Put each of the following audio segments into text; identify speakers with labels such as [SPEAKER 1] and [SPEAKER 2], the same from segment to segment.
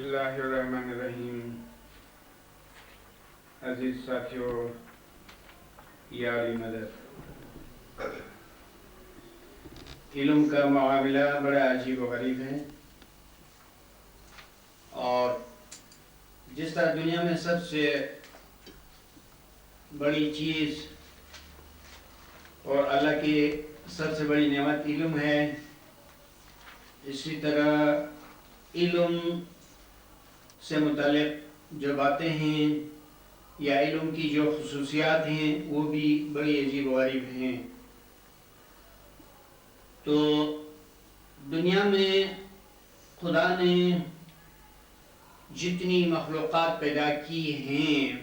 [SPEAKER 1] بسم اللہ الرحمن الرحیم. عزیز ساتھیوں، یاری مدد، علم کا معاملہ بڑا عجیب و غریب ہے، اور جس طرح دنیا میں سب سے بڑی چیز اور اللہ کی سب سے بڑی نعمت علم ہے، اسی طرح علم سے متعلق جو باتیں ہیں یا علم کی جو خصوصیات ہیں وہ بھی بڑی عجیب و غریب ہیں. تو دنیا میں خدا نے جتنی مخلوقات پیدا کی ہیں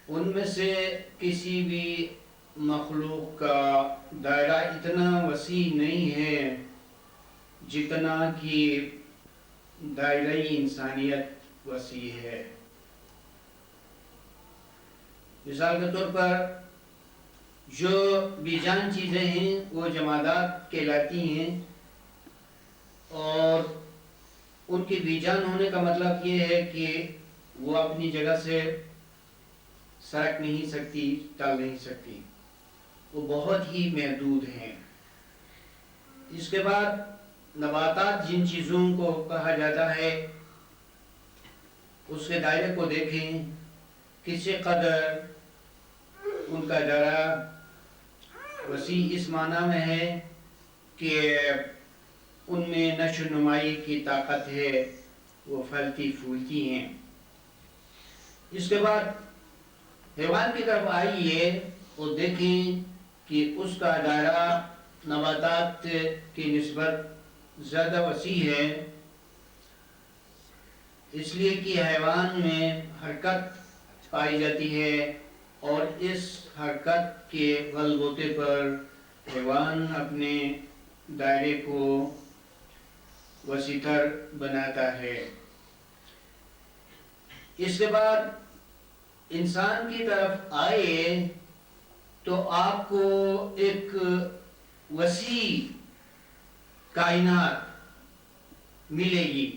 [SPEAKER 1] ان میں سے کسی بھی مخلوق کا دائرہ اتنا وسیع نہیں ہے جتنا کہ دائرہ انسانیت وسیع ہے. مثال کے طور پر جو بے جان چیزیں ہیں وہ جمادات کہلاتی ہیں، اور ان کی بے جان ہونے کا مطلب یہ ہے کہ وہ اپنی جگہ سے سرک نہیں سکتی، ٹل نہیں سکتی، وہ بہت ہی محدود ہیں. اس کے بعد نباتات جن چیزوں کو کہا جاتا ہے اس کے دائرے کو دیکھیں کسی قدر ان کا دائرہ وسیع اس معنی میں ہے کہ ان میں نشو نمائی کی طاقت ہے، وہ پھلتی پھولتی ہیں. اس کے بعد حیوان کی طرف آئیے اور دیکھیں کہ اس کا دائرہ نباتات کی نسبت زیادہ وسیع ہے، اس لیے کہ حیوان میں حرکت پائی جاتی ہے، اور اس حرکت کے غلبوتے پر حیوان اپنے دائرے کو وسیع تر بناتا ہے. اس کے بعد انسان کی طرف آئے تو آپ کو ایک وسیع کائنات ملے گی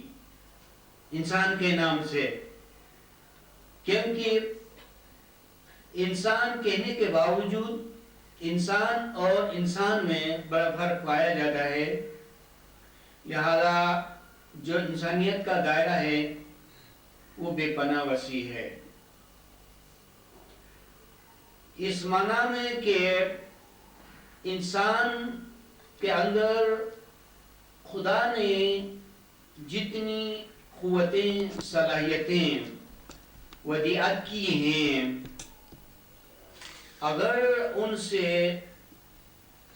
[SPEAKER 1] انسان کے نام سے، کیونکہ انسان کہنے کے باوجود انسان اور انسان میں بڑا فرق پایا جاتا ہے، لہذا جو انسانیت کا دائرہ ہے وہ بے پناہ وسیع ہے. اس معنی میں کہ انسان کے اندر خدا نے جتنی قوتیں، صلاحیتیں ودیعت کی ہیں، اگر ان سے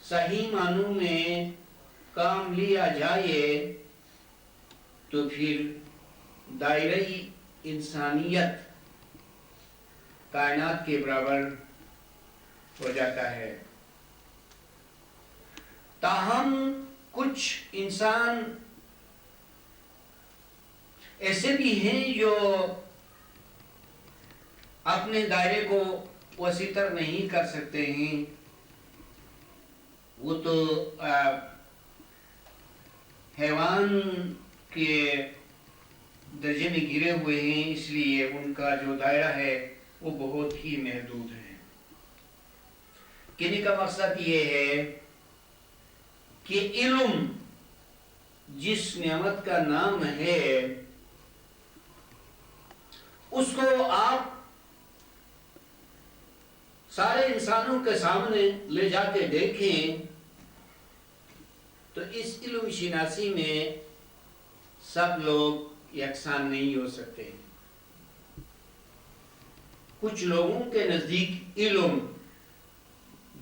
[SPEAKER 1] صحیح معنوں میں کام لیا جائے تو پھر دائرہ انسانیت کائنات کے برابر ہو جاتا ہے. تاہم کچھ انسان ایسے بھی ہیں جو اپنے دائرے کو وسیع تر نہیں کر سکتے ہیں، وہ تو حیوان کے درجے میں گرے ہوئے ہیں، اس لیے ان کا جو دائرہ ہے وہ بہت ہی محدود ہے. کہنے کا مقصد یہ ہے کہ علم جس نعمت کا نام ہے اس کو آپ سارے انسانوں کے سامنے لے جا کے دیکھیں تو اس علم شناسی میں سب لوگ یکساں نہیں ہو سکتے. کچھ لوگوں کے نزدیک علم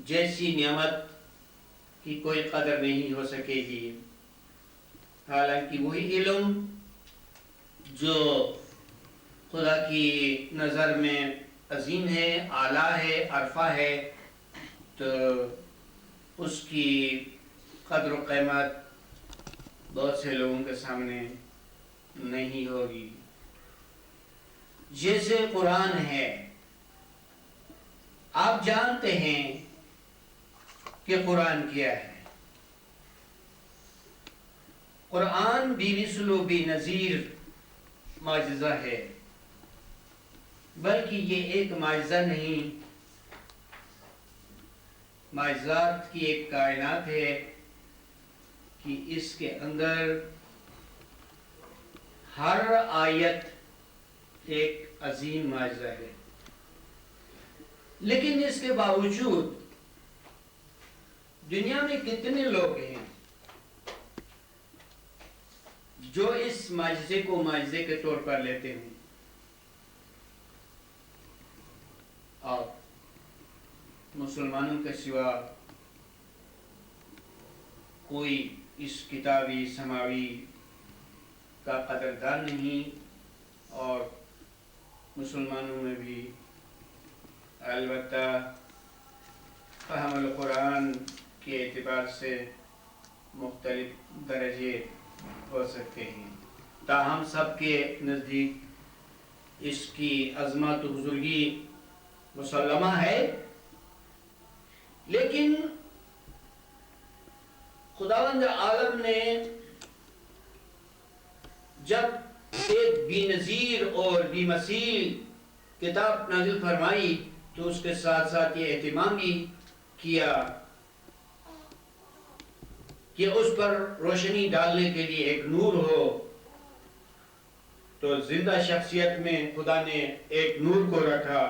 [SPEAKER 1] جیسی نعمت کی کوئی قدر نہیں ہو سکے گی، حالانکہ وہی علم جو خدا کی نظر میں عظیم ہے، اعلیٰ ہے، عرفہ ہے، تو اس کی قدر و قیمت بہت سے لوگوں کے سامنے نہیں ہوگی. جیسے قرآن ہے، آپ جانتے ہیں کہ قرآن کیا ہے. قرآن بھی مثل و بی نظیر معجزہ ہے، بلکہ یہ ایک معجزہ نہیں، معجزات کی ایک کائنات ہے کہ اس کے اندر ہر آیت ایک عظیم معجزہ ہے۔ لیکن اس کے باوجود دنیا میں کتنے لوگ ہیں جو اس معجزے کو معجزے کے طور پر لیتے ہیں، اور مسلمانوں کے سوا کوئی اس کتابی سماوی کا قدردان نہیں، اور مسلمانوں میں بھی البتہ فہم القرآن کے اعتبار سے مختلف درجے ہو سکتے ہیں، تاہم سب کے نزدیک اس کی عظمت و بزرگی مسلمہ ہے۔ لیکن خداوند عالم نے جب ایک بی نظیر اور بی مثیل کتاب نازل فرمائی تو اس کے ساتھ ساتھ یہ اہتمام بھی کیا کہ اس پر روشنی ڈالنے کے لیے ایک نور ہو۔ تو زندہ شخصیت میں خدا نے ایک نور کو رکھا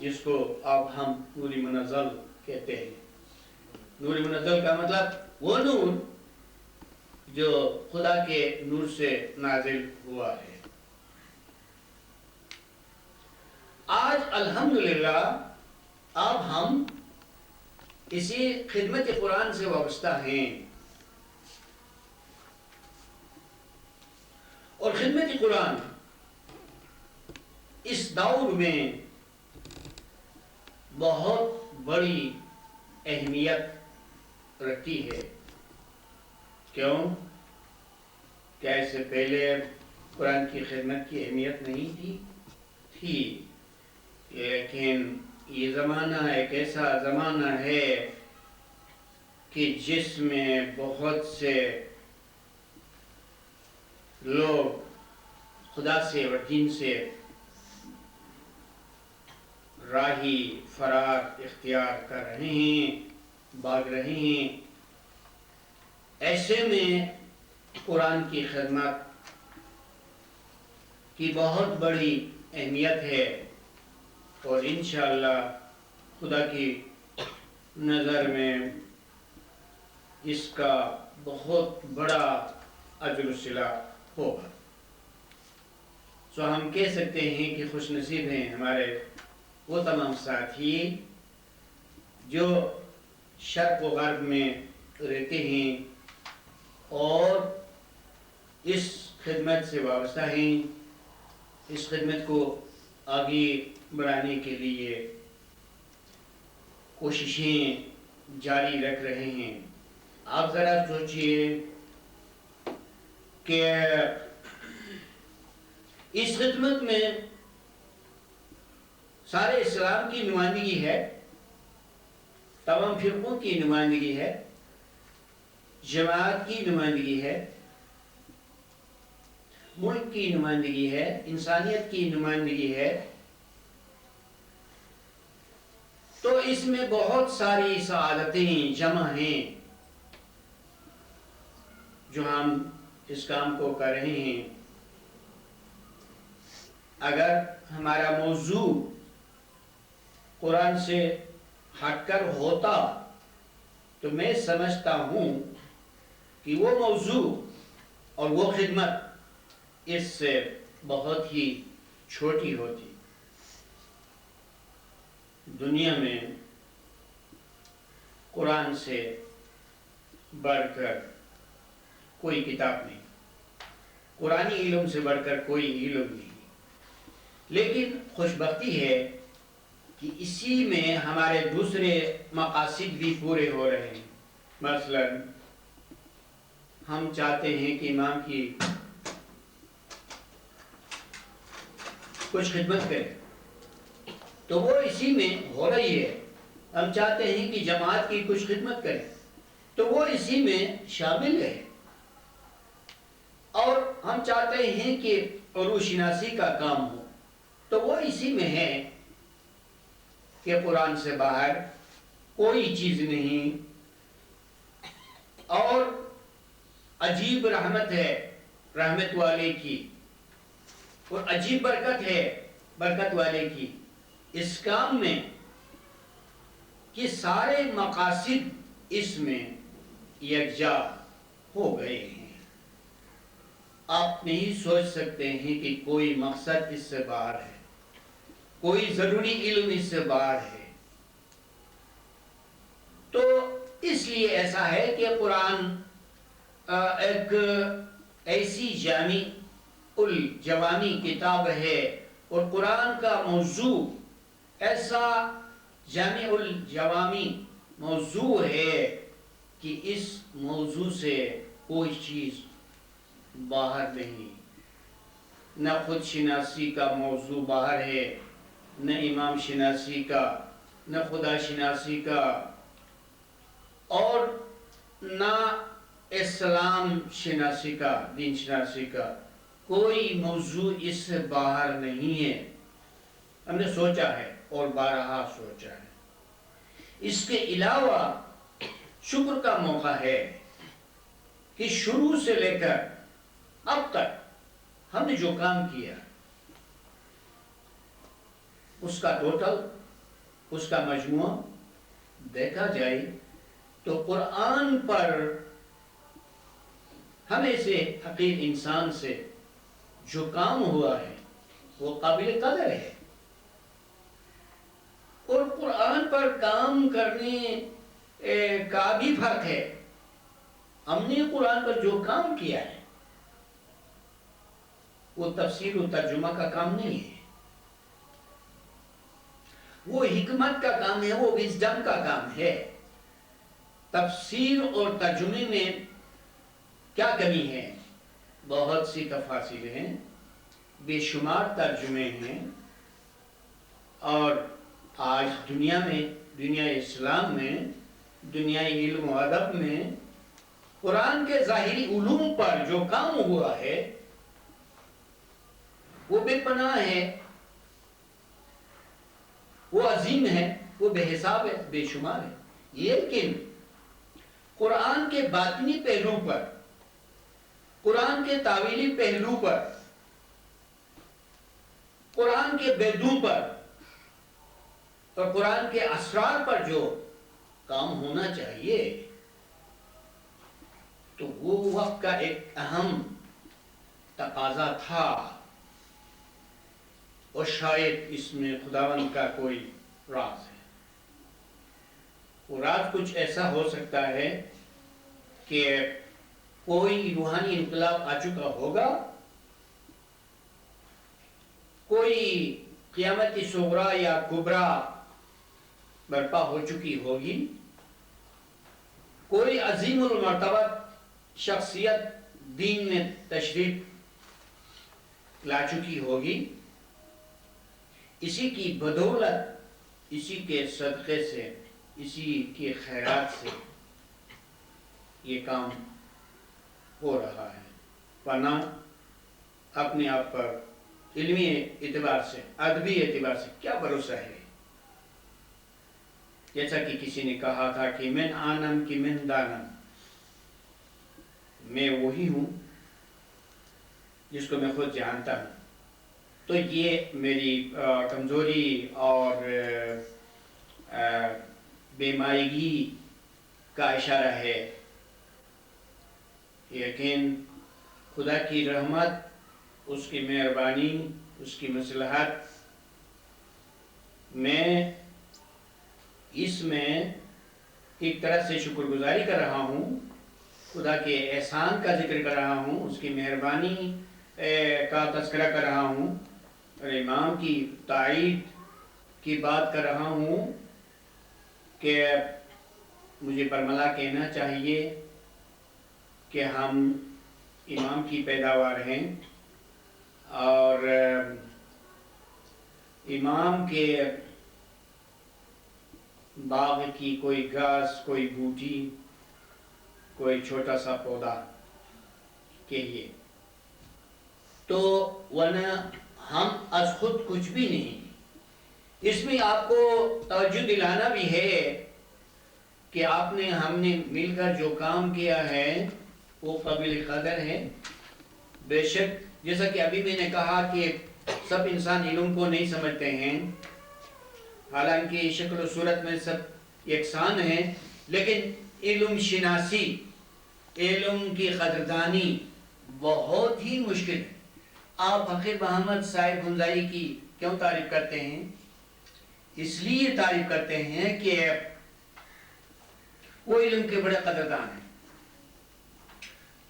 [SPEAKER 1] جس کو اب ہم نور منزل کہتے ہیں۔ نور منزل کا مطلب وہ نور جو خدا کے نور سے نازل ہوا ہے۔ آج الحمدللہ اب ہم اسی خدمت قرآن سے وابستہ ہیں، اور خدمت قرآن اس دور میں بہت بڑی اہمیت رکھتی ہے۔ کیوں؟ کیا اس سے پہلے قرآن کی خدمت کی اہمیت نہیں تھی؟ لیکن یہ زمانہ ایک ایسا زمانہ ہے کہ جس میں بہت سے لوگ خدا سے اور دین سے راہی فرار اختیار کر رہے ہیں، بھاگ رہے ہیں۔ ایسے میں قرآن کی خدمت کی بہت بڑی اہمیت ہے، اور انشاءاللہ خدا کی نظر میں اس کا بہت بڑا اجر و صلہ ہوگا۔ سو ہم کہہ سکتے ہیں کہ خوش نصیب ہیں ہمارے وہ تمام ساتھی جو شرق و غرب میں رہتے ہیں اور اس خدمت سے وابستہ ہیں، اس خدمت کو آگے بڑھانے کے لیے کوششیں جاری رکھ رہے ہیں۔ آپ ذرا سوچئے کہ اس خدمت میں سارے اسلام کی نمائندگی ہے، تمام فرقوں کی نمائندگی ہے، جماعت کی نمائندگی ہے، ملک کی نمائندگی ہے، انسانیت کی نمائندگی ہے۔ تو اس میں بہت ساری سعادتیں جمع ہیں جو ہم اس کام کو کر رہے ہیں۔ اگر ہمارا موضوع قرآن سے ہٹ کر ہوتا تو میں سمجھتا ہوں کہ وہ موضوع اور وہ خدمت اس سے بہت ہی چھوٹی ہوتی۔ دنیا میں قرآن سے بڑھ کر کوئی کتاب نہیں، قرآنی علم سے بڑھ کر کوئی علم نہیں، لیکن خوش بختی ہے کہ اسی میں ہمارے دوسرے مقاصد بھی پورے ہو رہے ہیں۔ مثلا ہم چاہتے ہیں کہ امام کی کچھ خدمت کریں تو وہ اسی میں ہو رہی ہے۔ ہم چاہتے ہیں کہ جماعت کی کچھ خدمت کریں تو وہ اسی میں شامل ہے۔ اور ہم چاہتے ہیں کہ عروج شناسی کا کام ہو، تو وہ اسی میں ہے کہ قرآن سے باہر کوئی چیز نہیں، اور عجیب رحمت ہے رحمت والے کی، اور عجیب برکت ہے برکت والے کی اس کام میں کہ سارے مقاصد اس میں یکجا ہو گئے ہیں۔ آپ نہیں سوچ سکتے ہیں کہ کوئی مقصد اس سے باہر ہے، کوئی ضروری علم اس سے باہر ہے۔ تو اس لیے ایسا ہے کہ قرآن ایک ایسی جامع الجوامی کتاب ہے، اور قرآن کا موضوع ایسا جامع الجوامی موضوع ہے کہ اس موضوع سے کوئی چیز باہر نہیں، نہ خود شناسی کا موضوع باہر ہے، نہ امام شناسی کا، نہ خدا شناسی کا، اور نہ اسلام شناسی کا، دین شناسی کا، کوئی موضوع اس سے باہر نہیں ہے۔ ہم نے سوچا ہے اور بارہا سوچا ہے۔ اس کے علاوہ شکر کا موقع ہے کہ شروع سے لے کر اب تک ہم نے جو کام کیا اس کا ٹوٹل، اس کا مجموعہ دیکھا جائے تو قرآن پر ہمیں سے حقیر انسان سے جو کام ہوا ہے وہ قابل قدر ہے، اور قرآن پر کام کرنے کا بھی فرق ہے۔ ہم نے قرآن پر جو کام کیا ہے وہ تفسیر و ترجمہ کا کام نہیں ہے، وہ حکمت کا کام ہے، وہ وزڈم کا کام ہے۔ تفسیر اور ترجمے میں کیا کمی ہے؟ بہت سی تفاصیل ہیں، بے شمار ترجمے ہیں، اور آج دنیا میں، دنیا اسلام میں، دنیا علم و ادب میں قرآن کے ظاہری علوم پر جو کام ہوا ہے وہ بے پناہ ہے، وہ عظیم ہے، وہ بے حساب ہے، بے شمار ہے۔ لیکن قرآن کے باطنی پہلو پر، قرآن کے تاویلی پہلو پر، قرآن کے بیدوں پر اور قرآن کے اسرار پر جو کام ہونا چاہیے، تو وہ وقت کا ایک اہم تقاضا تھا، اور شاید اس میں خداوند کا کوئی راز ہے۔ وہ راز کچھ ایسا ہو سکتا ہے کہ کوئی روحانی انقلاب آ چکا ہوگا، کوئی قیامت صغریٰ یا کبریٰ برپا ہو چکی ہوگی، کوئی عظیم المرتبہ شخصیت دین میں تشریف لا چکی ہوگی، اسی کی بدولت، اسی کے صدقے سے، اسی کے خیرات سے یہ کام ہو رہا ہے، ورنہ اپنے آپ پر علمی اعتبار سے، ادبی اعتبار سے کیا بھروسہ ہے؟ جیسا کہ کسی نے کہا تھا کہ من آنم کی من دانم، میں وہی ہوں جس کو میں خود جانتا ہوں۔ تو یہ میری کمزوری اور بیمارگی کا اشارہ ہے، لیکن خدا کی رحمت، اس کی مہربانی، اس کی مصلحت، میں اس میں ایک طرح سے شکر گزاری کر رہا ہوں، خدا کے احسان کا ذکر کر رہا ہوں، اس کی مہربانی کا تذکرہ کر رہا ہوں، اور امام کی تائید کی بات کر رہا ہوں کہ مجھے برملا کہنا چاہیے کہ ہم امام کی پیداوار ہیں، اور امام کے باغ کی کوئی گھاس، کوئی بوٹی، کوئی چھوٹا سا پودا کہیے، تو ورنہ ہم از خود کچھ بھی نہیں. اس میں آپ کو توجہ دلانا بھی ہے کہ ہم نے مل کر جو کام کیا ہے وہ قابل قدر ہے. بے شک جیسا کہ ابھی میں نے کہا کہ سب انسان علم کو نہیں سمجھتے ہیں، حالانکہ شکل و صورت میں سب یکساں ہیں، لیکن علم شناسی، علم کی قدردانی بہت ہی مشکل ہے. آپ فقیر محمد صاحب ہنزائی کی کیوں تعریف کرتے ہیں؟ اس لیے تعریف کرتے ہیں کہ وہ علم کے بڑے قدردان ہیں.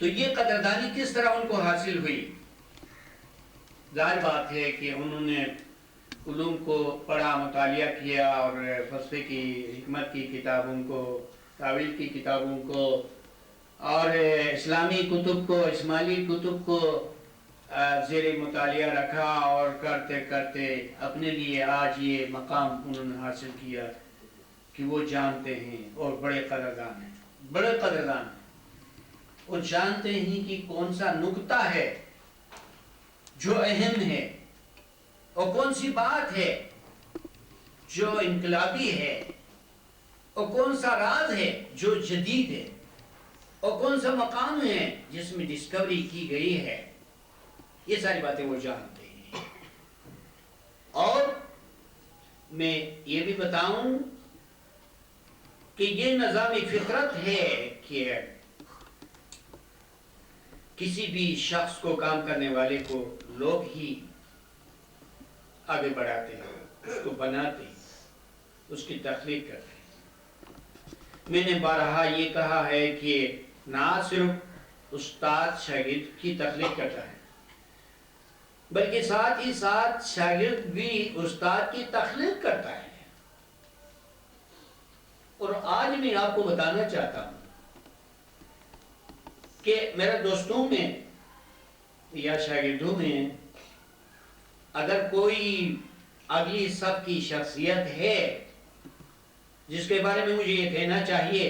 [SPEAKER 1] تو یہ قدردانی کس طرح ان کو حاصل ہوئی؟ ظاہر بات ہے کہ انہوں نے علوم کو پڑھا، مطالعہ کیا، اور فلسفے کی، حکمت کی کتابوں کو، تاویل کی کتابوں کو، اور اسلامی کتب کو، اسماعیلی کتب کو زیر مطالعہ رکھا، اور کرتے کرتے اپنے لیے آج یہ مقام انہوں نے حاصل کیا کہ وہ جانتے ہیں اور بڑے قدردان ہیں. بڑے قدردان ہیں اور جانتے ہیں کہ کون سا نکتہ ہے جو اہم ہے، اور کون سی بات ہے جو انقلابی ہے، اور کون سا راز ہے جو جدید ہے، اور کون سا مقام ہے جس میں ڈسکوری کی گئی ہے. یہ ساری باتیں وہ جانتے ہیں. اور میں یہ بھی بتاؤں کہ یہ نظام فطرت ہے کہ کسی بھی شخص کو، کام کرنے والے کو لوگ ہی آگے بڑھاتے ہیں، اس کو بناتے ہیں، اس کی تخلیق کرتے ہیں. میں نے بارہا یہ کہا ہے کہ نہ صرف استاد شاگرد کی تخلیق کرتا ہے، بلکہ ساتھ ہی ساتھ شاگرد بھی استاد کی تخلیق کرتا ہے. اور آج میں آپ کو بتانا چاہتا ہوں کہ میرے دوستوں میں یا شاگردوں میں اگر کوئی اگلی صف کی شخصیت ہے جس کے بارے میں مجھے یہ کہنا چاہیے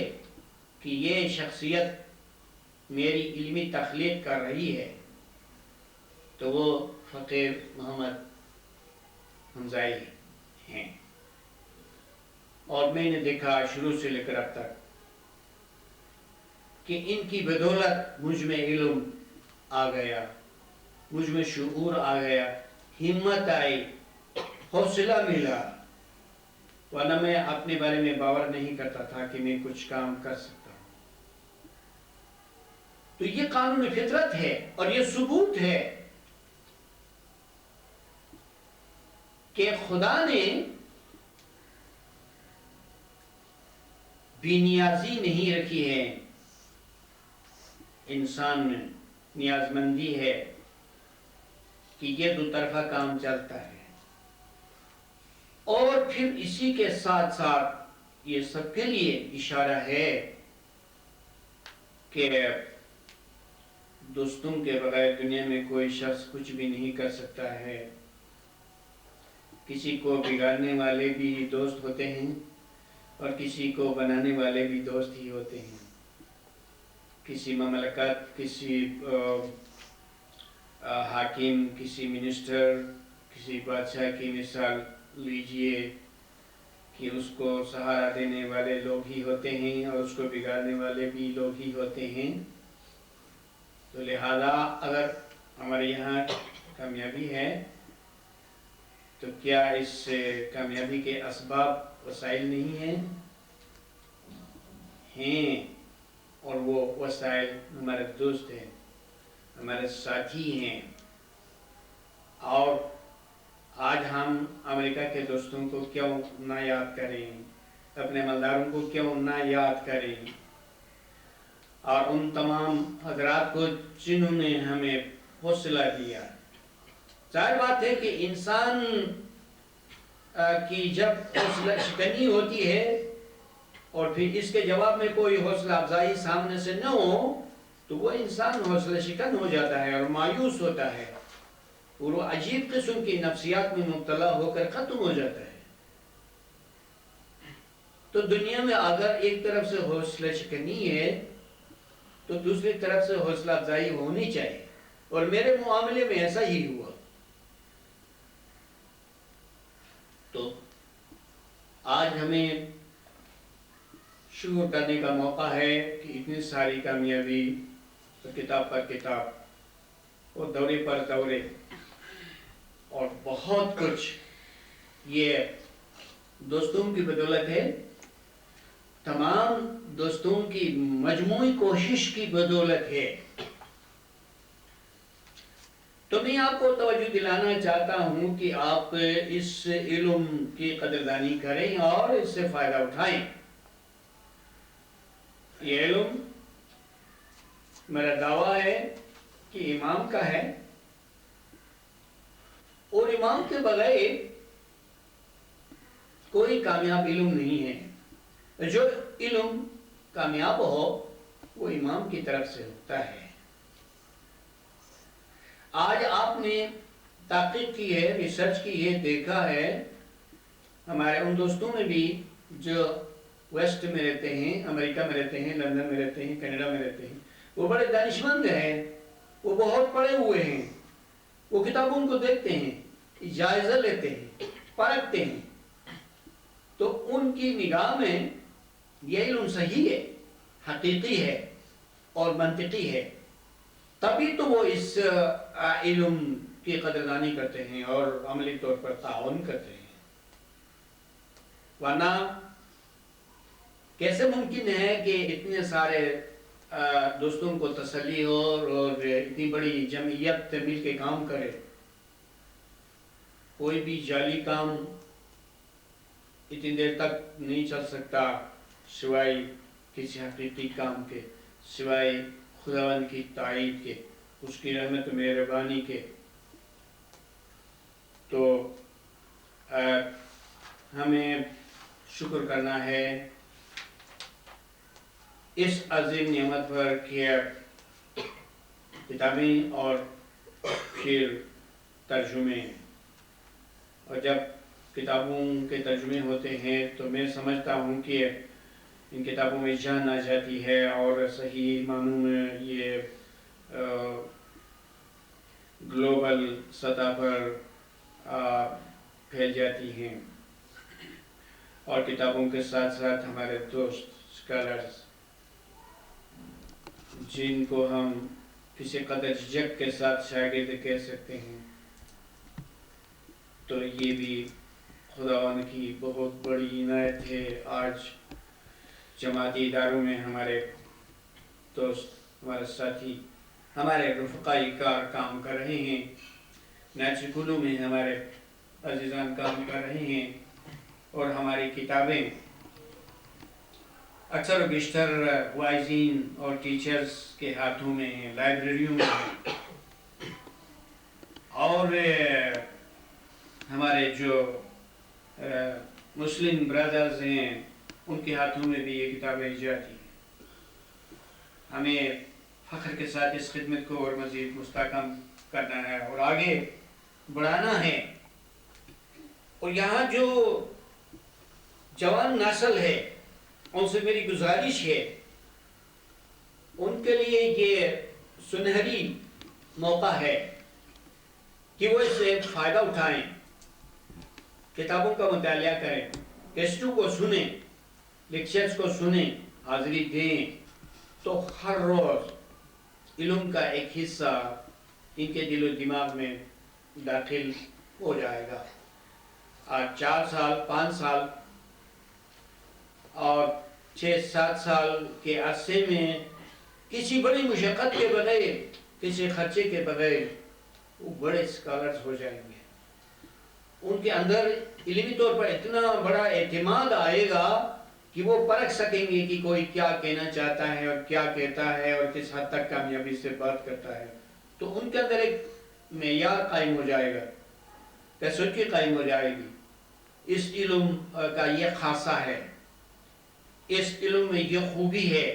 [SPEAKER 1] کہ یہ شخصیت میری علمی تخلیق کر رہی ہے، تو وہ فقیر محمد ہنزائی ہیں. اور میں نے دیکھا شروع سے لے کر اب تک کہ ان کی بدولت مجھ میں علم آ گیا، مجھ میں شعور آ گیا، ہمت آئی، حوصلہ ملا. ورنہ میں اپنے بارے میں باور نہیں کرتا تھا کہ میں کچھ کام کر سکتا ہوں. تو یہ قانون فطرت ہے اور یہ ثبوت ہے کہ خدا نے بے نیازی نہیں رکھی ہے، انسان میں نیاز مندی ہے کہ یہ دو طرفہ کام چلتا ہے. اور پھر اسی کے ساتھ ساتھ یہ سب کے لیے اشارہ ہے کہ دوستوں کے بغیر دنیا میں کوئی شخص کچھ بھی نہیں کر سکتا ہے. کسی کو بگاڑنے والے بھی دوست ہوتے ہیں اور کسی کو بنانے والے بھی دوست ہی ہوتے ہیں. کسی مملکت، کسی حاکم، کسی منسٹر، کسی بادشاہ کی مثال لیجئے کہ اس کو سہارا دینے والے لوگ ہی ہوتے ہیں اور اس کو بگاڑنے والے بھی لوگ ہی ہوتے ہیں. تو لہذا اگر ہمارے یہاں کامیابی ہے تو کیا اس کامیابی کے اسباب وسائل نہیں ہیں؟ ہیں، اور وہ وسائل ہمارے دوست ہیں، ہمارے ساتھی ہیں. اور آج ہم امریکہ کے دوستوں کو کیوں نہ یاد کریں، اپنے مالداروں کو کیوں نہ یاد کریں، اور ان تمام حضرات کو جنہوں نے ہمیں حوصلہ دیا. ظاہر بات ہے کہ انسان کی جب حوصلہ شکنی ہوتی ہے اور پھر اس کے جواب میں کوئی حوصلہ افزائی سامنے سے نہ ہو تو وہ انسان حوصلہ شکن ہو جاتا ہے اور مایوس ہوتا ہے، اور وہ عجیب قسم کی نفسیات میں مبتلا ہو کر ختم ہو جاتا ہے. تو دنیا میں اگر ایک طرف سے حوصلہ شکنی ہے تو دوسری طرف سے حوصلہ افزائی ہونی چاہیے. اور میرے معاملے میں ایسا ہی ہوا. تو آج ہمیں شکر کرنے کا موقع ہے کہ اتنی ساری کامیابی کتاب پر کتاب اور دورے پر دورے اور بہت کچھ یہ دوستوں کی بدولت ہے. تمام دوستوں کی مجموعی کوشش کی بدولت ہے. تو میں آپ کو توجہ دلانا چاہتا ہوں کہ آپ اس علم کی قدردانی کریں اور اس سے فائدہ اٹھائیں. یہ علم میرا دعویٰ ہے کہ امام کا ہے، اور امام کے بغیر کوئی کامیاب علم نہیں ہے. جو علم کامیاب ہو وہ امام کی طرف سے ہوتا ہے. آج آپ نے تحقیق کی ہے، ریسرچ کی ہے، دیکھا ہے ہمارے ان دوستوں میں بھی جو ویسٹ میں رہتے ہیں، امریکہ میں رہتے ہیں، لندن میں رہتے ہیں، کینیڈا میں رہتے ہیں، وہ بڑے دانشمند ہیں، وہ بہت پڑھے ہوئے ہیں، وہ کتابوں کو دیکھتے ہیں، جائزہ لیتے ہیں، پرکھتے ہیں. تو ان کی نگاہ میں یہ علم صحیح ہے، حقیقی ہے اور منطقی ہے. تبھی تو وہ اس علم کی قدردانی کرتے ہیں اور عملی طور پر تعاون کرتے ہیں. ورنہ کیسے ممکن ہے کہ اتنے سارے دوستوں کو تسلی ہو اور اتنی بڑی جمعیت مل کے کام کرے؟ کوئی بھی جعلی کام اتنی دیر تک نہیں چل سکتا سوائے کسی حقیقی کام کے، سوائے خداوند کی تائید کے، اس کی رحمت و مہربانی کے. تو ہمیں شکر کرنا ہے اس عظیم نعمت پر کہ کتابیں اور پھر ترجمے. اور جب کتابوں کے ترجمے ہوتے ہیں تو میں سمجھتا ہوں کہ ان کتابوں میں جان آ جاتی ہے اور صحیح معنوں میں یہ گلوبل سطح پر پھیل جاتی ہیں. اور کتابوں کے ساتھ ساتھ ہمارے دوست اسکالرز جن کو ہم کسی قدر جھجک کے ساتھ شاگرد کہہ سکتے ہیں، تو یہ بھی خداوند کی بہت بڑی عنایت ہے. آج جماعتی اداروں میں ہمارے دوست، ہمارے ساتھی، ہمارے رفقائی کار کام کر رہے ہیں. نائٹ سکولوں میں ہمارے عزیزان کام کر رہے ہیں، اور ہماری کتابیں اکثر و بیشتر وائزین اور ٹیچرز کے ہاتھوں میں ہیں، لائبریریوں میں ہیں. اور ہمارے جو مسلم برادرز ہیں ان کے ہاتھوں میں بھی یہ کتابیں جاتی ہیں. ہمیں فخر کے ساتھ اس خدمت کو اور مزید مستحکم کرنا ہے اور آگے بڑھانا ہے. اور یہاں جو جوان نسل ہے ان سے میری گزارش ہے، ان کے لیے یہ سنہری موقع ہے کہ وہ اس سے فائدہ اٹھائیں، کتابوں کا مطالعہ کریں، کیسٹوں کو سنیں، لیکچرز کو سنیں، حاضری دیں. تو ہر روز علم کا ایک حصہ ان کے دل و دماغ میں داخل ہو جائے گا. آج 4 سال، 5 سال اور 6-7 سال کے عرصے میں کسی بڑی مشقت کے بغیر، کسی خرچے کے بغیر وہ بڑے اسکالرز ہو جائیں گے. ان کے اندر علمی طور پر اتنا بڑا اعتماد آئے گا کہ وہ پرکھ سکیں گے کہ کوئی کیا کہنا چاہتا ہے اور کیا کہتا ہے اور کس حد تک کامیابی سے بات کرتا ہے. تو ان کے اندر ایک معیار قائم ہو جائے گا، کیسوٹی قائم ہو جائے گی. اس علم کا یہ خاصہ ہے، اس علم میں یہ خوبی ہے.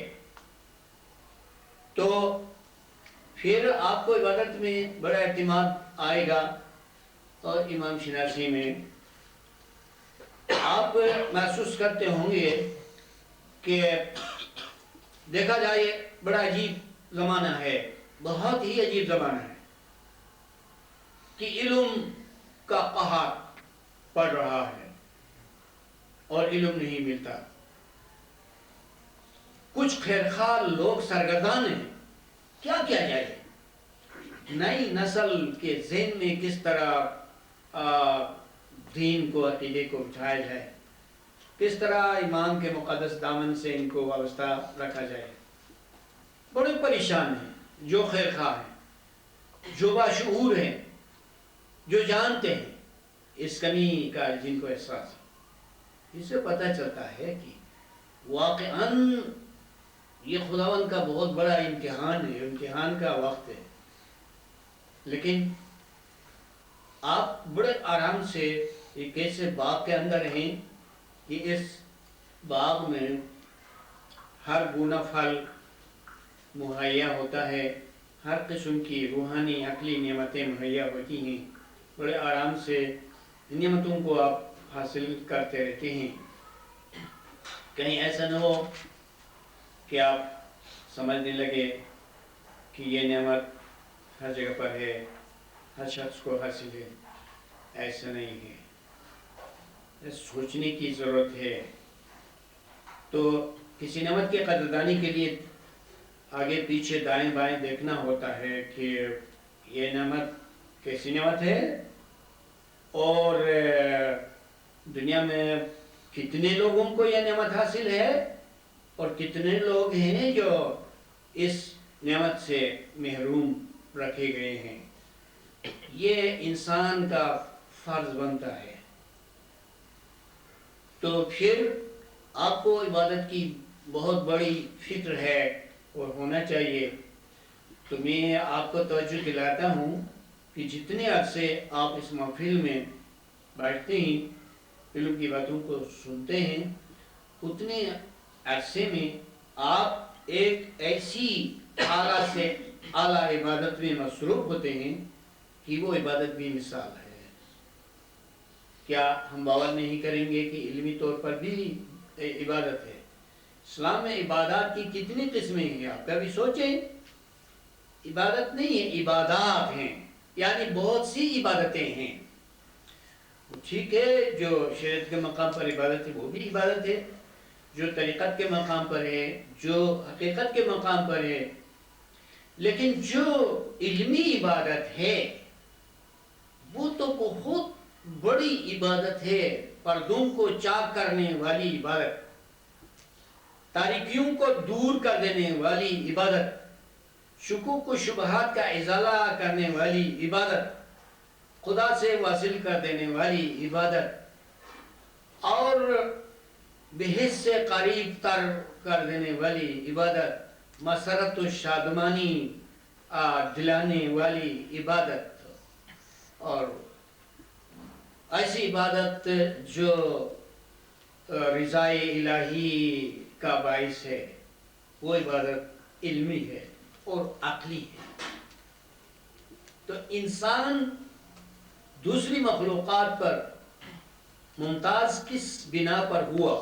[SPEAKER 1] تو پھر آپ کو عبادت میں بڑا اعتماد آئے گا، اور امام شناسی میں آپ محسوس کرتے ہوں گے کہ دیکھا جائے بڑا عجیب زمانہ ہے، بہت ہی عجیب زمانہ ہے. کہ علم کا قحط پڑ رہا ہے اور علم نہیں ملتا. کچھ خیرخواہ لوگ سرگردان ہیں. کیا کیا جائے؟ نئی نسل کے ذہن میں کس طرح دین کو، عقیدے کو بٹھایا جائے، کس طرح ایمان کے مقدس دامن سے ان کو وابستہ رکھا جائے. بڑے پریشان ہیں جو خیرخواہ ہیں، جو باشعور ہیں، جو جانتے ہیں اس کمی کا، جن کو احساس ہے. اس سے پتہ چلتا ہے کہ واقعاً یہ خداوند کا بہت بڑا امتحان ہے، امتحان کا وقت ہے. لیکن آپ بڑے آرام سے ایک ایسے باغ کے اندر ہیں کہ اس باغ میں ہر گنا پھل مہیا ہوتا ہے، ہر قسم کی روحانی عقلی نعمتیں مہیا ہوتی ہیں. بڑے آرام سے نعمتوں کو آپ حاصل کرتے رہتے ہیں. کہیں ایسا نہ ہو کہ آپ سمجھنے لگے کہ یہ نعمت ہر جگہ پر ہے، ہر شخص کو حاصل ہے. ایسا نہیں ہے، سوچنے کی ضرورت ہے. تو کسی نعمت کی قدردانی کے لیے آگے پیچھے دائیں بائیں دیکھنا ہوتا ہے کہ یہ نعمت کیسی نعمت ہے، اور دنیا میں کتنے لوگوں کو یہ نعمت حاصل ہے، اور کتنے لوگ ہیں جو اس نعمت سے محروم رکھے گئے ہیں. یہ انسان کا فرض بنتا ہے. تو پھر آپ کو عبادت کی بہت بڑی فکر ہے اور ہونا چاہیے. تو میں آپ کو توجہ دلاتا ہوں کہ جتنے عرصے آپ اس محفل میں بیٹھتے ہیں، علم کی باتوں کو سنتے ہیں، اتنے عرصے میں آپ ایک ایسی اعلیٰ سے اعلیٰ عبادت میں مصروف ہوتے ہیں کہ وہ عبادت بھی مثال ہے. کیا ہم باور نہیں کریں گے کہ علمی طور پر بھی عبادت ہے؟ اسلام میں عبادات کی کتنی قسمیں ہیں؟ آپ کبھی سوچیں. عبادت نہیں ہے، عبادات ہیں، یعنی بہت سی عبادتیں ہیں. ٹھیک ہے، جو شریعت کے مقام پر عبادت ہے وہ بھی عبادت ہے، جو طریقت کے مقام پر ہے، جو حقیقت کے مقام پر ہے. لیکن جو علمی عبادت ہے وہ تو بہت بڑی عبادت ہے. پردوں کو چاک کرنے والی عبادت، تاریکیوں کو دور کر دینے والی عبادت، شکوک و شبہات کا ازالہ کرنے والی عبادت، خدا سے واصل کر دینے والی عبادت، اور بحث سے قریب تر کر دینے والی عبادت، مسرت و شادمانی دلانے والی عبادت، اور ایسی عبادت جو رضائے الہی کا باعث ہے، وہ عبادت علمی ہے اور عقلی ہے. تو انسان دوسری مخلوقات پر ممتاز کس بنا پر ہوا؟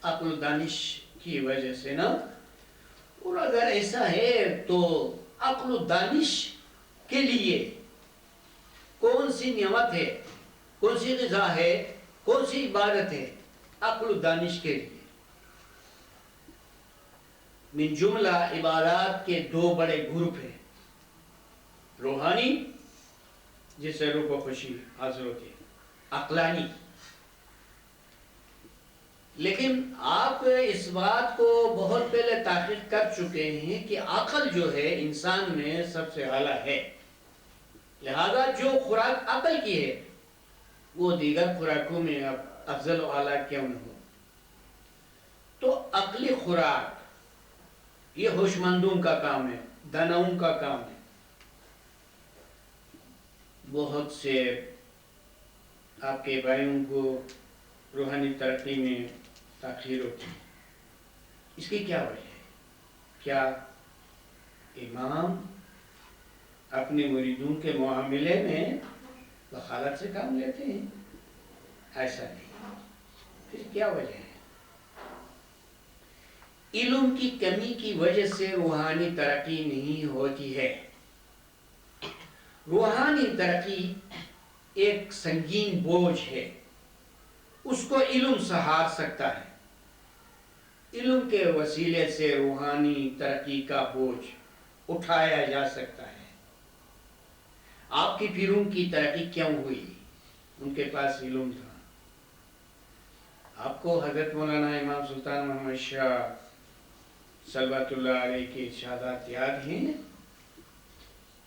[SPEAKER 1] عقل و دانش کی وجہ سے نا. اور اگر ایسا ہے تو عقل و دانش کے لیے کون سی نعمت ہے، کون سی غذا ہے، کون سی عبادت ہے؟ عقل و دانش کے لیے من جملہ عبادات کے دو بڑے گروپ ہیں. روحانی، جس سے روح و خوشی حاصل ہوتی ہے، عقلانی. لیکن آپ اس بات کو بہت پہلے تحقیق کر چکے ہیں کہ عقل جو ہے انسان میں سب سے اعلیٰ ہے. لہذا جو خوراک عقل کی ہے وہ دیگر خوراکوں میں افضل و اعلیٰ کیوں نہ ہو. تو عقلی خوراک یہ ہوش مندوں کا کام ہے، داناؤں کا کام ہے. بہت سے آپ کے بھائیوں کو روحانی ترقی میں تاخیر ہوتی ہے. اس کی کیا وجہ ہے؟ کیا امام اپنے مریدوں کے معاملے میں بخالت سے کام لیتے ہیں؟ ایسا نہیں. پھر کیا وجہ ہے؟ علم کی کمی کی وجہ سے روحانی ترقی نہیں ہوتی ہے. روحانی ترقی ایک سنگین بوجھ ہے، اس کو علم سہار سکتا ہے۔ علم کے وسیلے سے روحانی ترقی کا بوجھ اٹھایا جا سکتا ہے۔ آپ کی پیروں کی ترقی کیوں ہوئی؟ ان کے پاس علم تھا۔ آپ کو حضرت مولانا امام سلطان محمد شاہ صلوات اللہ علیہ کی ارشادات یاد ہیں؟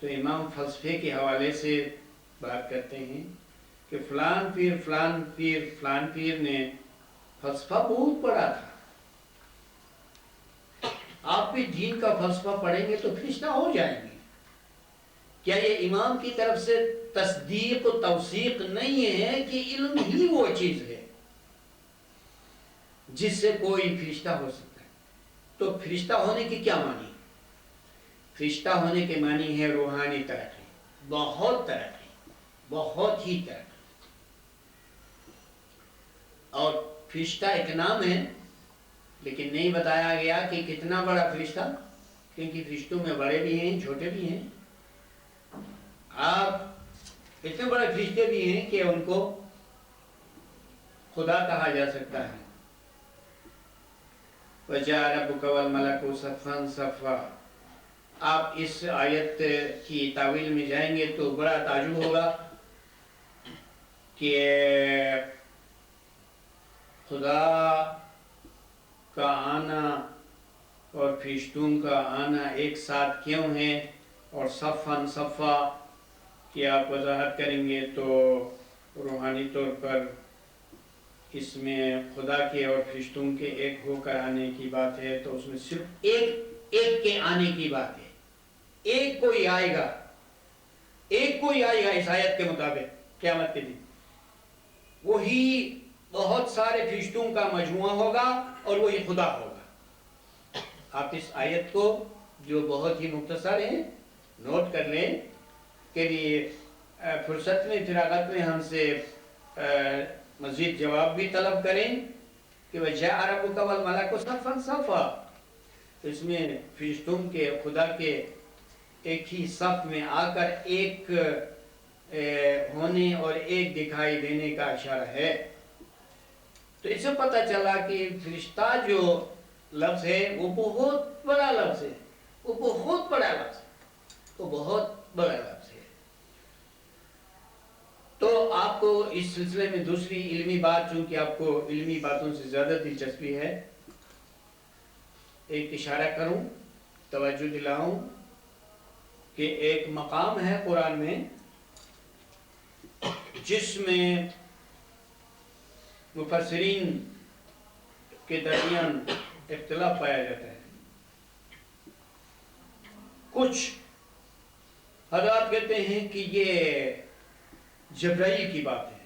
[SPEAKER 1] تو امام فلسفے کے حوالے سے بات کرتے ہیں کہ فلان پیر نے فلسفہ بہت پڑھا تھا۔ آپ بھی دین کا فلسفہ پڑھیں گے تو فرشتہ ہو جائیں گے۔ کیا یہ امام کی طرف سے تصدیق و توثیق نہیں ہے کہ علم ہی وہ چیز ہے جس سے کوئی فرشتہ ہو سکتا ہے؟ تو فرشتہ ہونے کی کیا معنی؟ فرشتہ ہونے کے معنی ہے روحانی ترقی، بہت ترقی، بہت ہی ترقی۔ اور فرشتہ ایک نام ہے، لیکن نہیں بتایا گیا کہ کتنا بڑا فرشتہ، کیونکہ فرشتوں میں بڑے بھی ہیں چھوٹے بھی ہیں۔ آپ اتنے بڑے فرشتے بھی ہیں کہ ان کو خدا کہا جا سکتا ہے۔ وَجَاءَ رَبُّكَ وَالْمَلَكُ صَفًّا صَفًّا۔ آپ اس آیت کی تاویل میں جائیں گے تو بڑا تعجب ہوگا کہ خدا کا آنا اور فرشتوں کا آنا ایک ساتھ کیوں ہے، اور صفًا صفًا کی آپ وضاحت کریں گے تو روحانی طور پر اس میں خدا کے اور فرشتوں کے ایک ہو کر آنے کی بات ہے، تو اس میں صرف ایک کے آنے کی بات ہے۔ ایک کوئی آئے گا اس آیت کے مطابق قیامت کے دن، وہی بہت سارے فرشتوں کا مجموعہ ہوگا اور وہی خدا ہوگا۔ آپ اس آیت کو جو بہت ہی مختصر ہے نوٹ کر لیں کہ فرصت میں فراغت میں ہم سے مزید جواب بھی طلب کریں کہ وَجَاءَ رَبُّكَ وَالْمَلَكُ صَفًّا صَفًّا۔ تو اس میں فرشتوں کے خدا کے ایک ہی صف میں آ کر ایک ہونے اور ایک دکھائی دینے کا اشارہ ہے۔ تو اس سے پتہ چلا کہ فرشتہ جو لفظ ہے وہ بہت بڑا لفظ ہے، وہ بہت بڑا لفظ ہے، وہ بہت بڑا لفظ ہے۔ تو آپ کو اس سلسلے میں دوسری علمی بات، چونکہ آپ کو علمی باتوں سے زیادہ دلچسپی ہے، ایک اشارہ کروں، توجہ دلاؤں کہ ایک مقام ہے قرآن میں جس میں مفسرین کے درمیان اختلاف پایا جاتا ہے۔ کچھ حضرات کہتے ہیں کہ یہ جبرائیل کی بات ہے،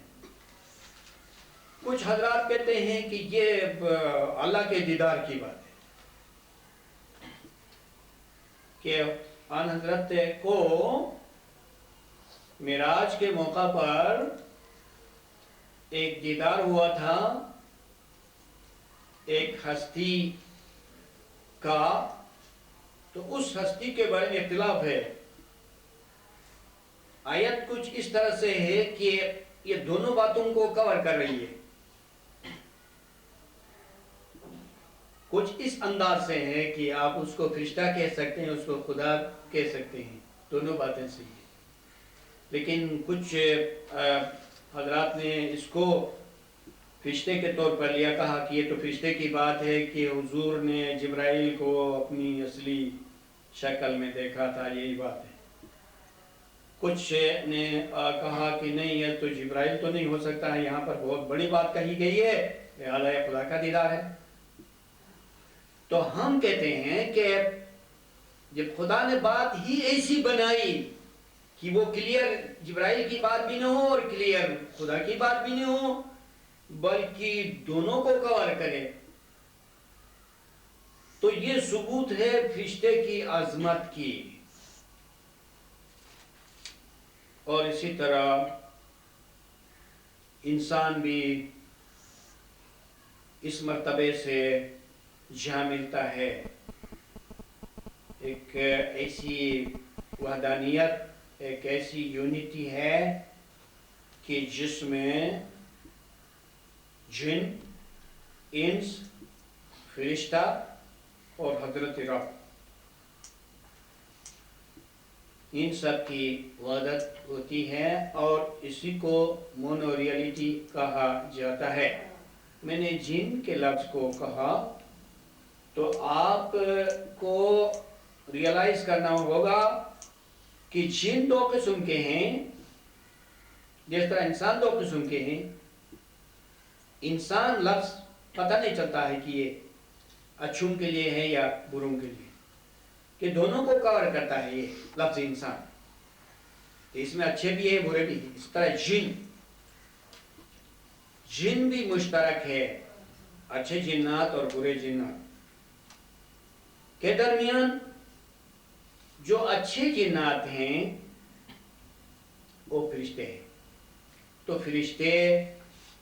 [SPEAKER 1] کچھ حضرات کہتے ہیں کہ یہ اللہ کے دیدار کی بات ہے، کہ آن حضرت کو معراج کے موقع پر ایک دیدار ہوا تھا ایک ہستی کا، تو اس ہستی کے بارے میں اختلاف ہے۔ آیت کچھ اس طرح سے ہے کہ یہ دونوں باتوں کو کور کر رہی ہے، کچھ اس انداز سے ہے کہ آپ اس کو فرشتہ کہہ سکتے ہیں، اس کو خدا کہہ سکتے ہیں، دونوں باتیں صحیح ہیں۔ لیکن کچھ حضرات نے اس کو فرشتے کے طور پر لیا، کہا کہ یہ تو فرشتے کی بات ہے کہ حضور نے جبرائیل کو اپنی اصلی شکل میں دیکھا تھا، یہی بات ہے۔ کچھ نے کہا کہ نہیں، یہ تو جبرائیل تو نہیں ہو سکتا ہے، یہاں پر بہت بڑی بات کہی گئی ہے، لہٰذا یہ خدا کا دیدار ہے۔ تو ہم کہتے ہیں کہ جب خدا نے بات ہی ایسی بنائی کہ وہ کلیئر جبرائیل کی بات بھی نہ ہو اور کلیئر خدا کی بات بھی نہ ہو، بلکہ دونوں کو کور کرے، تو یہ ثبوت ہے فرشتے کی عظمت کی۔ اور اسی طرح انسان بھی اس مرتبے سے جہاں ملتا ہے، ایک ایسی وحدانیت، ایک ایسی یونٹی ہے کہ جس میں جن، انس، فرشتہ اور حضرت رب ان سب کی وحدت ہوتی ہے، اور اسی کو مونو ریئلٹی کہا جاتا ہے۔ میں نے جن کے لفظ کو کہا تو آپ کو ریئلائز کرنا ہوگا کہ جن دو قسم کے ہیں، جس طرح انسان دو قسم کے ہیں۔ انسان لفظ پتہ نہیں چلتا ہے کہ یہ اچھوں کے لیے ہے یا بروں کے لیے، کہ دونوں کو کور کرتا ہے یہ لفظ انسان، اس میں اچھے بھی ہیں برے بھی ہیں۔ اس طرح جن بھی مشترک ہے، اچھے جنات اور برے جنات کے درمیان۔ جو اچھے جنات ہیں وہ فرشتے ہیں، تو فرشتے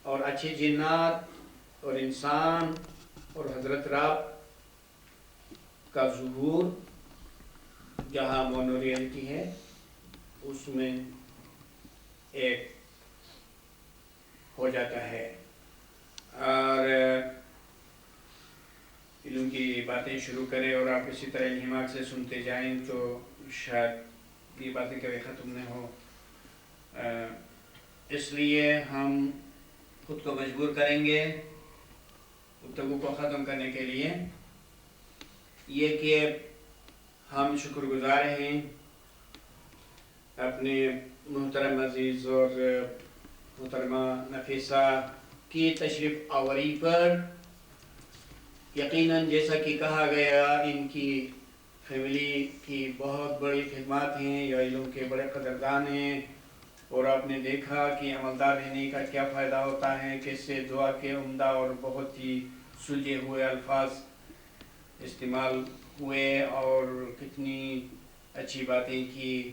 [SPEAKER 1] اور اچھے جنات اور انسان اور حضرت رب کا ظہور جہاں مونو ریئلٹی ہے اس میں ایک ہو جاتا ہے۔ اور علم کی باتیں شروع کریں اور آپ اسی طرح انہماک سے سنتے جائیں تو شاید یہ باتیں کبھی ختم نہ ہو۔ اس لیے ہم خود کو مجبور کریں گے گفتگو کو ختم کرنے کے لیے، یہ کہ ہم شکر گزار ہیں اپنے محترم عزیز اور محترمہ نفیسہ کی تشریف آوری پر۔ یقیناً جیسا کہ کہا گیا ان کی فیملی کی بہت بڑی خدمات ہیں، یا علم کے بڑے قدردان ہیں، اور آپ نے دیکھا کہ عملدار رہنے کا کیا فائدہ ہوتا ہے، کیسے دعا کے عمدہ اور بہت ہی سلجھے ہوئے الفاظ استعمال ہوئے اور کتنی اچھی باتیں کی،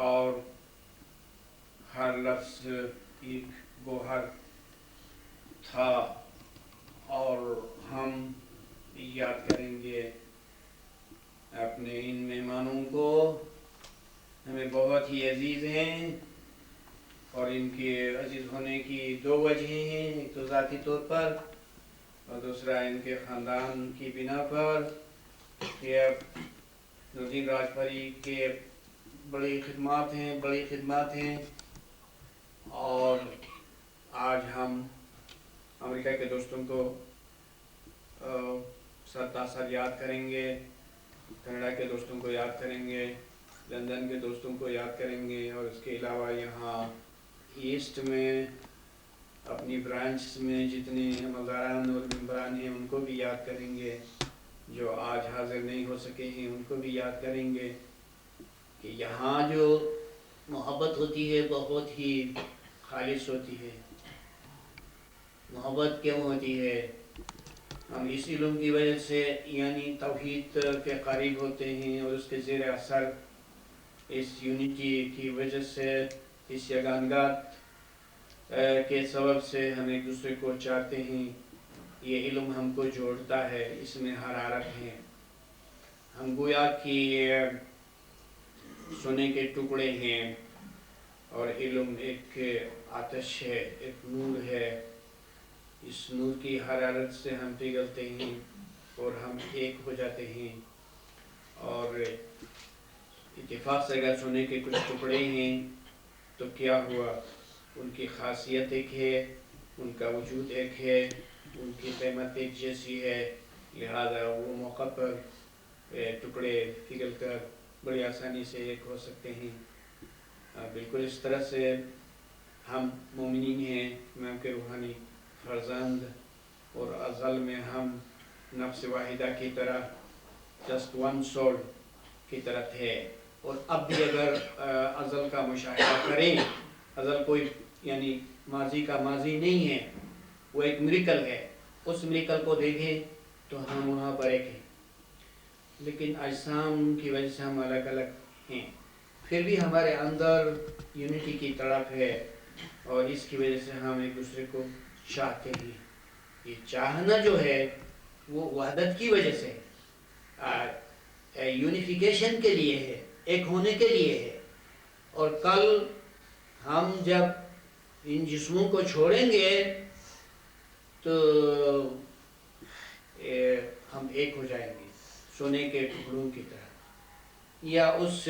[SPEAKER 1] اور ہر لفظ ایک گوہر تھا۔ اور ہم یاد کریں گے اپنے ان مہمانوں کو، ہمیں بہت ہی عزیز ہیں، اور ان کے عزیز ہونے کی دو وجہیں ہیں، ایک تو ذاتی طور پر اور دوسرا ان کے خاندان کی بنا پر کہ نوردین راجپری کے بڑی خدمات ہیں۔ اور آج ہم امریکہ کے دوستوں کو سر یاد کریں گے، کینیڈا کے دوستوں کو یاد کریں گے، لندن کے دوستوں کو یاد کریں گے، اور اس کے علاوہ یہاں ایسٹ میں اپنی برانچ میں جتنے عملداران اور ممبران ہیں ان کو بھی یاد کریں گے، جو آج حاضر نہیں ہو سکے ہیں ان کو بھی یاد کریں گے، کہ یہاں جو محبت ہوتی ہے بہت ہی خالص ہوتی ہے۔ محبت کیوں ہوتی ہے؟ ہم اس علم کی وجہ سے یعنی توحید کے قریب ہوتے ہیں، اور اس کے زیر اثر اس یونٹی کی وجہ سے، اس یگانگات کے سبب سے ہم ایک دوسرے کو چاہتے ہیں۔ یہ علم ہم کو جوڑتا ہے، اس میں حرارت ہے، ہم گویا کہ سونے کے ٹکڑے ہیں، اور علم ایک آتش ہے، ایک نور ہے۔ اس نور کی حرارت سے ہم پگھلتے ہیں اور ہم ایک ہو جاتے ہیں، اور اتفاق سے اگر سونے کے کچھ ٹکڑے ہیں تو کیا ہوا، ان کی خاصیت ایک ہے، ان کا وجود ایک ہے، ان کی قیمت ایک جیسی ہے، لہذا وہ موقع پر ٹکڑے پگھل کر بڑی آسانی سے ایک ہو سکتے ہیں۔ بالکل اس طرح سے ہم مومنین ہیں، میں کے روحانی فرزند، اور ازل میں ہم نفس واحدہ کی طرح جسٹ ون سول کی طرح تھے، اور اب بھی اگر ازل کا مشاہدہ کریں، ازل کوئی یعنی ماضی کا ماضی نہیں ہے، وہ ایک میریکل ہے، اس میریکل کو دیکھیں تو ہم وہاں پر ایک ہیں، لیکن اجسام کی وجہ سے ہم الگ الگ ہیں، پھر بھی ہمارے اندر یونٹی کی طرف ہے، اور اس کی وجہ سے ہم ایک دوسرے کو چاہتے ہیں۔ یہ چاہنا جو ہے وہ وحدت کی وجہ سے، یونیفیکیشن کے لیے ہے، ایک ہونے کے لیے ہے، اور کل ہم جب ان جسموں کو چھوڑیں گے تو ہم ایک ہو جائیں گے سونے کے ٹکڑوں کی طرح، یا اس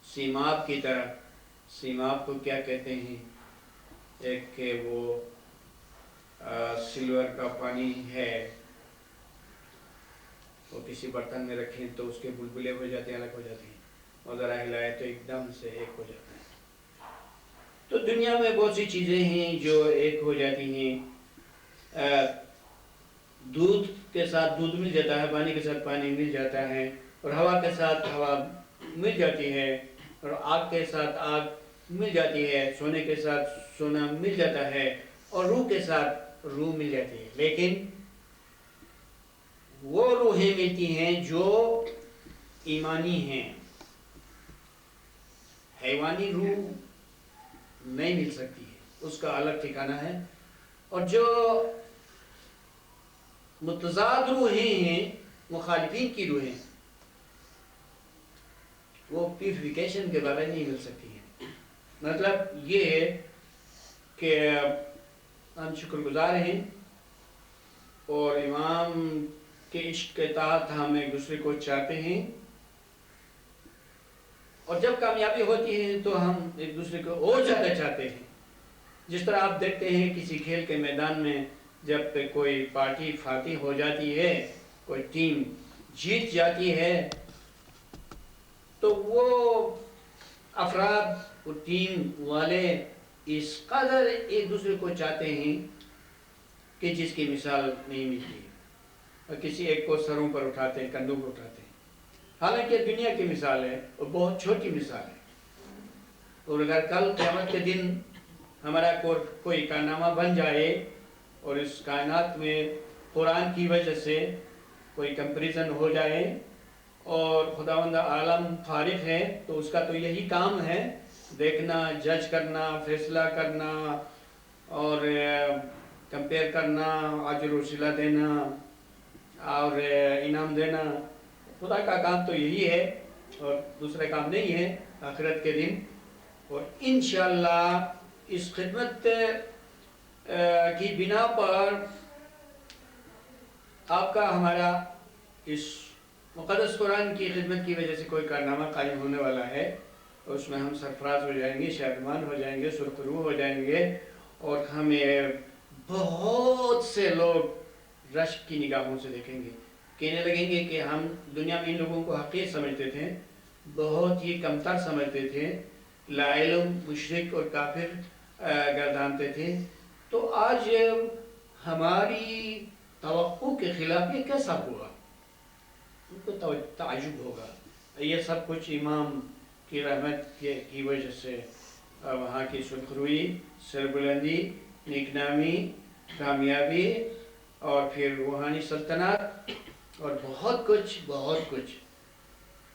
[SPEAKER 1] سیماب کی طرح. سیماب کو کیا کہتے ہیں؟ ایک کہ وہ سلور کا پانی ہے، وہ کسی برتن میں رکھیں تو اس کے بلبلے ہو جاتے ہیں، الگ ہو جاتے ہیں، اور ذرا ہلائے تو ایک دم سے ایک ہو جاتا ہے. تو دنیا میں بہت سی چیزیں ہیں جو ایک ہو جاتی ہیں. دودھ کے ساتھ دودھ مل جاتا ہے، پانی کے ساتھ پانی مل جاتا ہے، اور ہوا کے ساتھ ہوا مل جاتی ہے، اور آگ کے ساتھ آگ مل جاتی ہے، سونے کے ساتھ سونا مل جاتا ہے، اور روح کے ساتھ روح مل جاتی ہے. لیکن وہ روحیں ملتی ہیں جو ایمانی ہیں، حیوانی روح نہیں مل سکتی ہے، اس کا الگ ٹھکانہ ہے. اور جو متضاد روحیں ہیں، مخالفین کی روحیں، وہ پیوریفیکیشن کے بغیر نہیں مل سکتی ہیں. مطلب یہ ہے کہ ہم شکر گزار ہیں اور امام کے عشق کے تحت ہم ایک دوسرے کو چاہتے ہیں، اور جب کامیابی ہوتی ہے تو ہم ایک دوسرے کو اور زیادہ چاہتے ہیں. جس طرح آپ دیکھتے ہیں کسی کھیل کے میدان میں جب کوئی پارٹی فاتح ہو جاتی ہے، کوئی ٹیم جیت جاتی ہے، تو وہ افراد، وہ ٹیم والے اس قدر ایک دوسرے کو چاہتے ہیں کہ جس کی مثال نہیں ملتی ہے، اور کسی ایک کو سروں پر اٹھاتے ہیں، کندھوں پر اٹھاتے ہیں. حالانکہ دنیا کی مثال ہے اور بہت چھوٹی مثال ہے. اور اگر کل قیامت کے دن ہمارا کوئی کارنامہ بن جائے اور اس کائنات میں قرآن کی وجہ سے کوئی کمپریزن ہو جائے اور خداوند عالم فارغ ہے، تو اس کا تو یہی کام ہے، دیکھنا، جج کرنا، فیصلہ کرنا، اور کمپیئر کرنا، اجر و صلہ دینا اور انعام دینا. خدا کا کام تو یہی ہے اور دوسرے کام نہیں ہے آخرت کے دن. اور انشاءاللہ اس خدمت کی بنا پر آپ کا ہمارا اس مقدس قرآن کی خدمت کی وجہ سے کوئی کارنامہ قائم ہونے والا ہے، اور اس میں ہم سرفراز ہو جائیں گے، شادمان ہو جائیں گے، سرخرو ہو جائیں گے، اور ہمیں بہت سے لوگ رشک کی نگاہوں سے دیکھیں گے، کہنے لگیں گے کہ ہم دنیا میں ان لوگوں کو حقیر سمجھتے تھے، بہت ہی کمتر سمجھتے تھے، لا علم، مشرک اور کافر گردانتے تھے. تو آج ہماری توقع کے خلاف یہ کیسا ہوا؟ ان کو تعجب ہوگا. یہ سب کچھ امام کی رحمت کی وجہ سے، وہاں کی سرخروئی، سربلندی، نیک نامی، کامیابی، اور پھر روحانی سلطنت، اور بہت کچھ.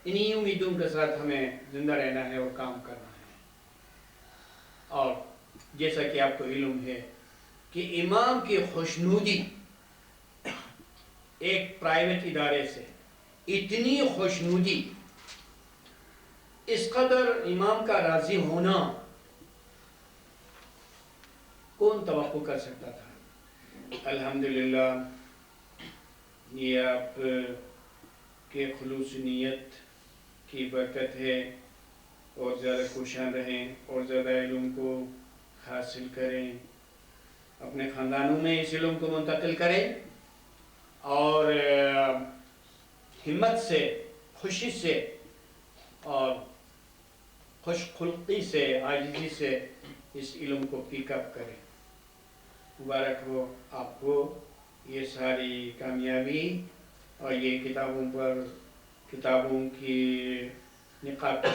[SPEAKER 1] انہی امیدوں کے ساتھ ہمیں زندہ رہنا ہے اور کام کرنا ہے. اور جیسا کہ آپ کو علم ہے کہ امام کی خوشنودی ایک پرائیویٹ ادارے سے اتنی خوشنودی، اس قدر امام کا راضی ہونا کون توقع کر سکتا تھا؟ الحمدللہ یہ آپ کے خلوص نیت کی برکت ہے، اور زیادہ کوشاں رہیں اور زیادہ علم کو حاصل کریں، اپنے خاندانوں میں اس علم کو منتقل کریں، اور ہمت سے، خوشی سے اور خوش خلقی سے، عاجزی سے اس علم کو پک اپ کریں. مبارک ہو آپ کو یہ ساری کامیابی، اور یہ کتابوں کی نقاب